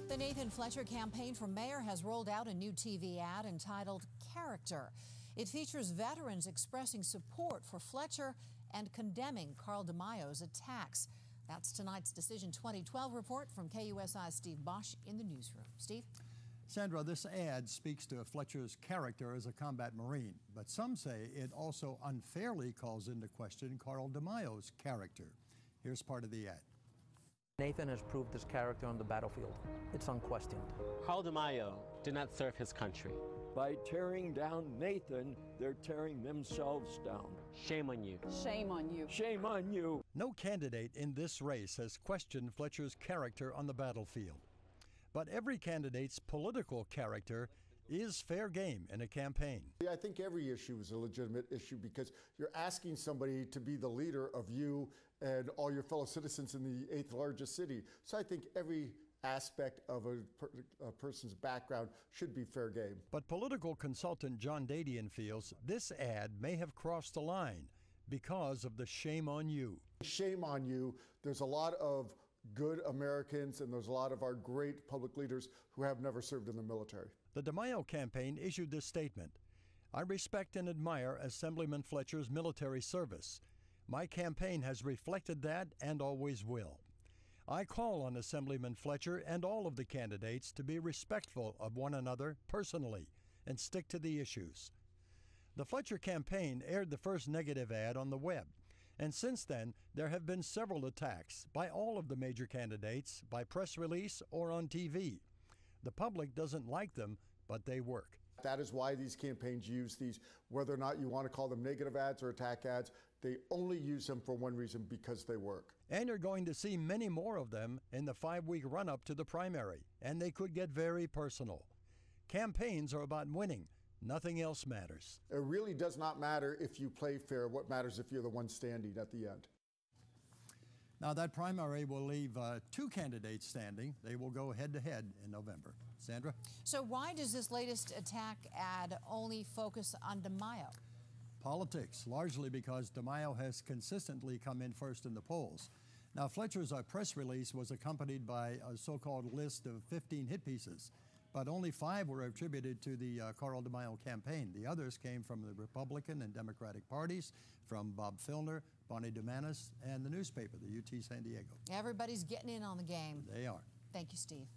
The Nathan Fletcher campaign for mayor has rolled out a new TV ad entitled Character. It features veterans expressing support for Fletcher and condemning Carl DeMaio's attacks. That's tonight's Decision 2012 report from KUSI Steve Bosh in the newsroom. Steve? Sandra, this ad speaks to Fletcher's character as a combat Marine, but some say it also unfairly calls into question Carl DeMaio's character. Here's part of the ad. Nathan has proved his character on the battlefield. It's unquestioned. Carl DeMaio did not serve his country. By tearing down Nathan, they're tearing themselves down. Shame on you. Shame on you. Shame on you. No candidate in this race has questioned Fletcher's character on the battlefield. But every candidate's political character is fair game in a campaign. I think every issue is a legitimate issue because you're asking somebody to be the leader of you and all your fellow citizens in the 8th largest city. So I think every aspect of a person's background should be fair game. But political consultant John Dadian feels this ad may have crossed the line because of the shame on you. Shame on you. There's a lot of good Americans and there's a lot of our great public leaders who have never served in the military. The DeMaio campaign issued this statement. I respect and admire Assemblyman Fletcher's military service. My campaign has reflected that and always will. I call on Assemblyman Fletcher and all of the candidates to be respectful of one another personally and stick to the issues. The Fletcher campaign aired the first negative ad on the web. And since then, there have been several attacks by all of the major candidates, by press release or on TV. The public doesn't like them, but they work. That is why these campaigns use these, whether or not you want to call them negative ads or attack ads, they only use them for one reason, because they work. And you're going to see many more of them in the 5-week run-up to the primary, and they could get very personal. Campaigns are about winning. Nothing else matters. It really does not matter if you play fair. What matters if you're the one standing at the end. Now that primary will leave 2 candidates standing. They will go head-to-head in November. Sandra? So why does this latest attack ad only focus on DeMaio? Politics, largely because DeMaio has consistently come in first in the polls. Now Fletcher's press release was accompanied by a so-called list of 15 hit pieces. But only 5 were attributed to the Carl DeMaio campaign. The others came from the Republican and Democratic parties, from Bob Filner, Bonnie Dumanis, and the newspaper, the UT San Diego. Everybody's getting in on the game. They are. Thank you, Steve.